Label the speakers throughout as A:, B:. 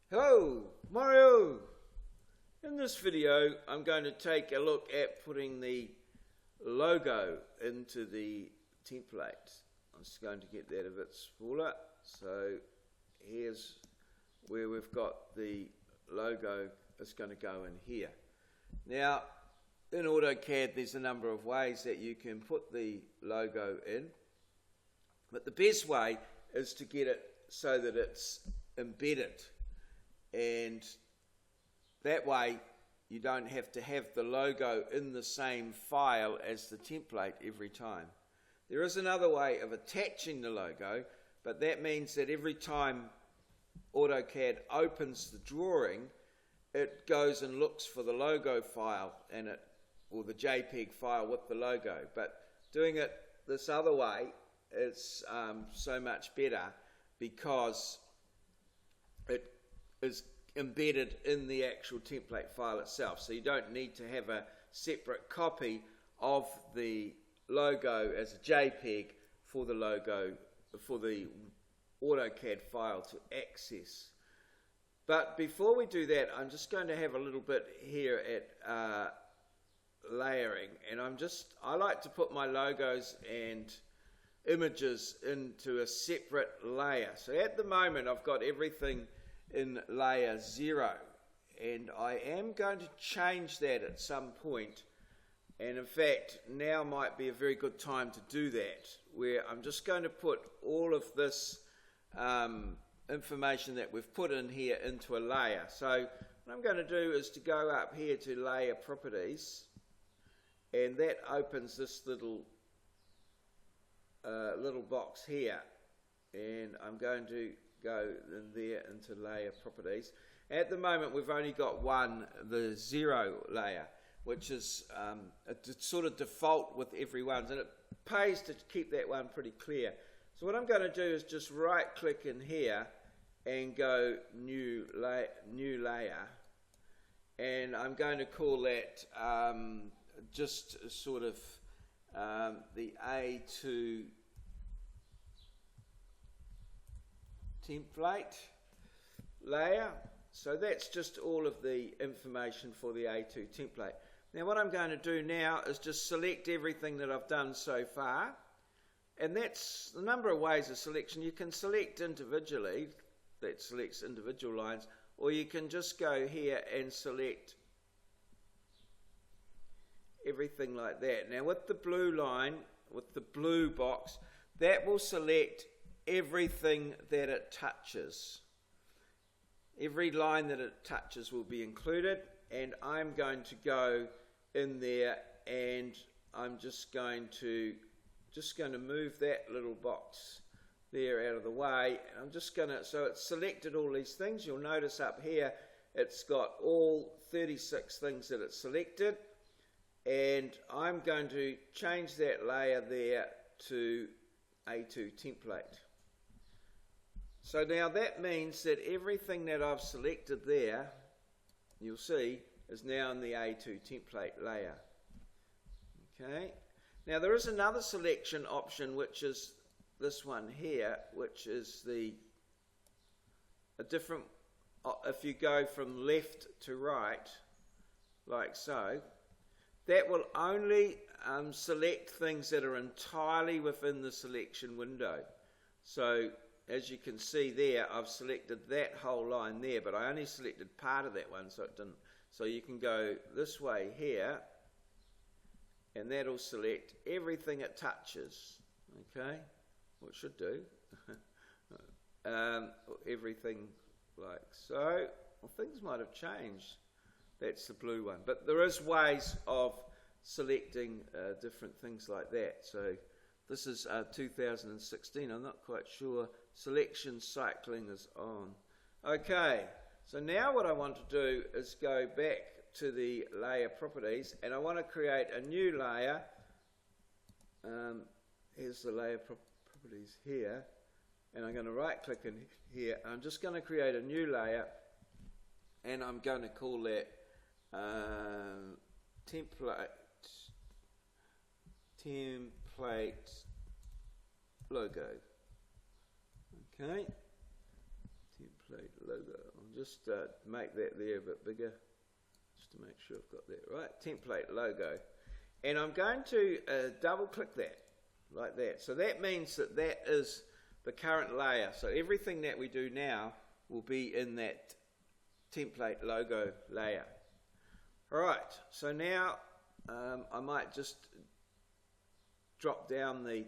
A: Hello, Mario! In this video I'm going to take a look at putting the logo into the template. I'm just going to get that a bit smaller. So here's where we've got the logo that's going to go in here. Now in AutoCAD there's a number of ways that you can put the logo in, but the best way is to get it so that it's embedded, and that way you don't have to have the logo in the same file as the template every time. There is another way of attaching the logo, but that means that every time AutoCAD opens the drawing, it goes and looks for the logo file and or the JPEG file with the logo. But doing it this other way is so much better because it is embedded in the actual template file itself. So you don't need to have a separate copy of the logo as a JPEG for the logo, for the AutoCAD file to access. But before we do that, I'm just going to have a little bit here at layering, and I like to put my logos and images into a separate layer. So at the moment I've got everything in layer 0, and I am going to change that at some point, and in fact now might be a very good time to do that, where I'm just going to put all of this information that we've put in here into a layer. So what I'm going to do is to go up here to layer properties, and that opens this little box here, and I'm going to go in there into layer properties. At the moment we've only got the 0 layer, which is a sort of default with everyone's, and it pays to keep that one pretty clear. So what I'm going to do is just right click in here and go new layer, and I'm going to call that just sort of the A2 template layer. So that's just all of the information for the A2 template. Now what I'm going to do now is just select everything that I've done so far, and that's the number of ways of selection. You can select individually, that selects individual lines, or you can just go here and select everything like that. Now with the blue line, with the blue box, that will select everything that it touches. Every line that it touches will be included, and I'm going to go in there and I'm just going to move that little box there out of the way. I'm just going to, so it's selected all these things. You'll notice up here it's got all 36 things that it's selected, and I'm going to change that layer there to A2 template. So now that means that everything that I've selected there, you'll see, is now in the A2 template layer. Okay. Now there is another selection option, which is this one here, which is a different, if you go from left to right, like so, that will only select things that are entirely within the selection window. So as you can see there, I've selected that whole line there, but I only selected part of that one, so it didn't. So you can go this way here, and that'll select everything it touches. Okay, well, it should do. Everything like so. Well, things might have changed. That's the blue one, but there is ways of selecting different things like that. So this is 2016. I'm not quite sure. Selection cycling is on. Okay, so now what I want to do is go back to the layer properties, and I want to create a new layer. Here's the layer properties here, and I'm going to right click in here. I'm just going to create a new layer, and I'm going to call that template logo. Okay, template logo. I'm just make that there a bit bigger, just to make sure I've got that right. Template logo. And I'm going to double click that, like that. So that means that that is the current layer. So everything that we do now will be in that template logo layer. Alright, so now I might just drop down the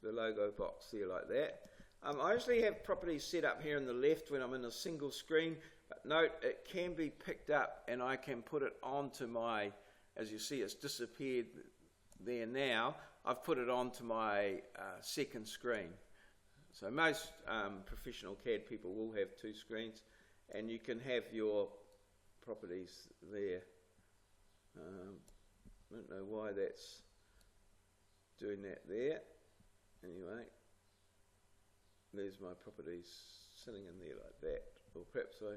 A: logo box there like that. I usually have properties set up here on the left when I'm in a single screen, but note it can be picked up and I can put it onto my, as you see it's disappeared there now, I've put it onto my second screen. So most professional CAD people will have two screens, and you can have your properties there. I don't know why that's doing that there. Anyway, there's my properties sitting in there like that. Or perhaps I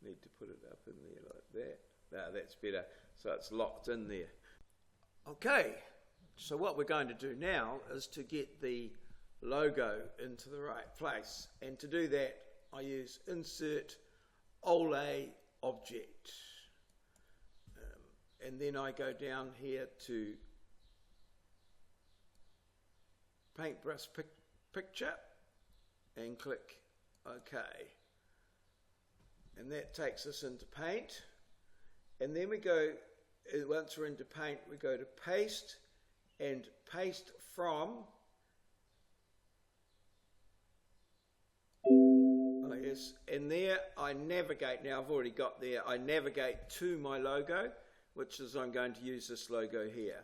A: need to put it up in there like that. No, that's better. So it's locked in there. Okay, so what we're going to do now is to get the logo into the right place. And to do that, I use Insert Ole Object. And then I go down here to Paintbrush Picture and click OK. And that takes us into Paint. And then we go, once we're into Paint, we go to Paste and Paste From. Oh yes, and there I navigate, now I've already got there, I navigate to my logo, which is I'm going to use this logo here.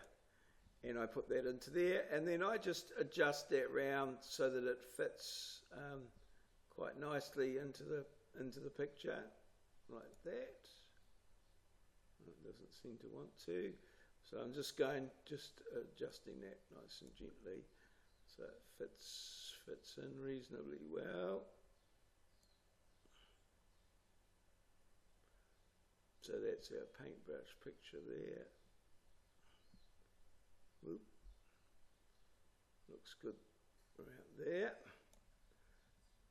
A: And I put that into there, and then I just adjust that round so that it fits quite nicely into the picture, like that. It doesn't seem to want to, so I'm just adjusting that nice and gently so it fits in reasonably well. So that's our paintbrush picture there. Whoop. Looks good around there.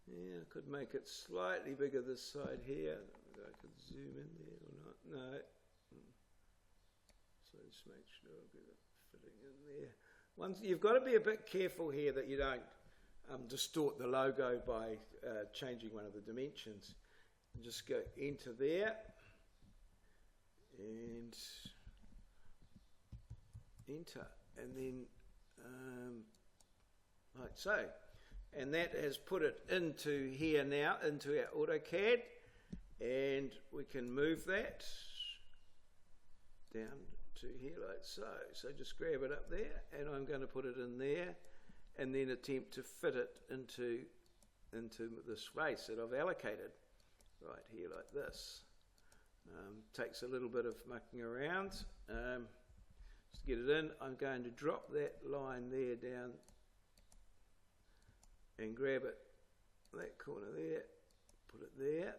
A: Yeah, I could make it slightly bigger this side here. I could zoom in there or not. No. So just make sure I'll get it fitting in there. You've got to be a bit careful here that you don't distort the logo by changing one of the dimensions. And just go enter there. And enter, and then like so, and that has put it into here now, into our AutoCAD, and we can move that down to here like so. So just grab it up there, and I'm going to put it in there, and then attempt to fit it into the space that I've allocated, right here like this. Takes a little bit of mucking around. Just to get it in, I'm going to drop that line there down and grab it, that corner there, put it there.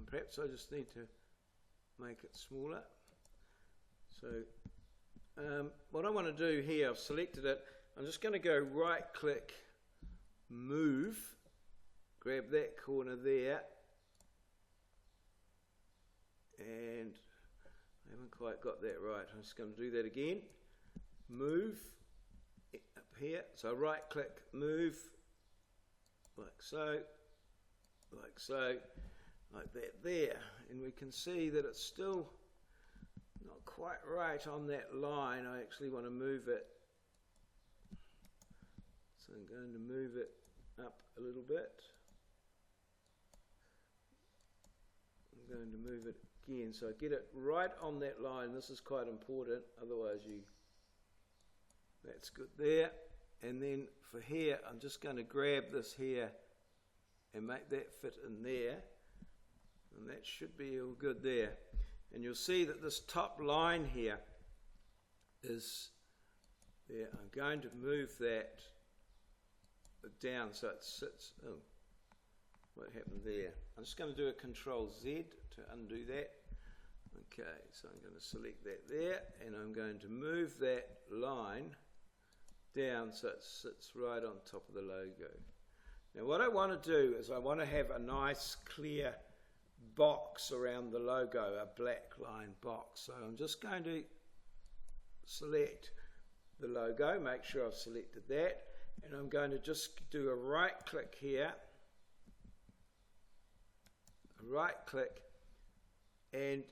A: Perhaps I just need to make it smaller. So what I want to do here, I've selected it, I'm just going to go right click, move, grab that corner there, and I haven't quite got that right. I'm just going to do that again. Move up here. So right click, move, like so, like that there. And we can see that it's still not quite right on that line. I actually want to move it. So I'm going to move it up a little bit. I'm going to move it again, so I get it right on that line. This is quite important, otherwise that's good there. And then for here, I'm just going to grab this here and make that fit in there, and that should be all good there. And you'll see that this top line here is there. I'm going to move that down so it sits. Oh, what happened there? I'm just going to do a Control Z to undo that. Okay, so I'm going to select that there, and I'm going to move that line down so it sits right on top of the logo. Now what I want to do is I want to have a nice clear box around the logo, a black line box. So I'm just going to select the logo, make sure I've selected that, and I'm going to just do a right click here, a right click, and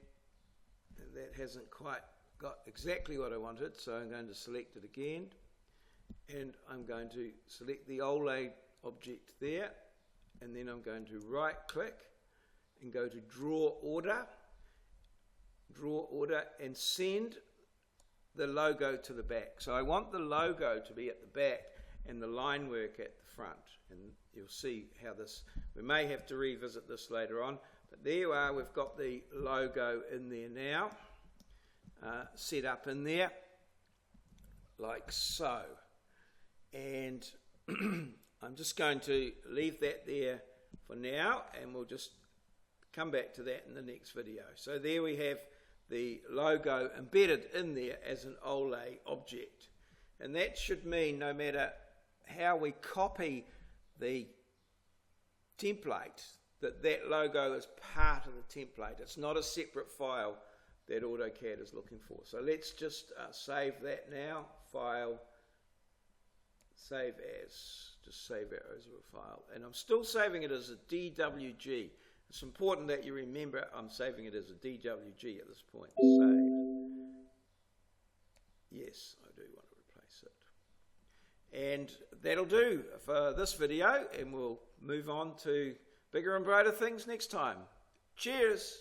A: that hasn't quite got exactly what I wanted, so I'm going to select it again, and I'm going to select the Ole object there, and then I'm going to right click and go to draw order, and send the logo to the back. So I want the logo to be at the back and the line work at the front, and you'll see how this, we may have to revisit this later on, but there you are, we've got the logo in there now, set up in there like so, and I'm just going to leave that there for now, and we'll just come back to that in the next video. So there we have the logo embedded in there as an Ole object, and that should mean no matter how we copy the template, that logo is part of the template. It's not a separate file that AutoCAD is looking for. So let's just save that now. File, save as, just save it as a file, and I'm still saving it as a DWG. It's important that you remember I'm saving it as a DWG at this point. Save. Yes, I do want to replace it. And that'll do for this video, and we'll move on to bigger and brighter things next time. Cheers!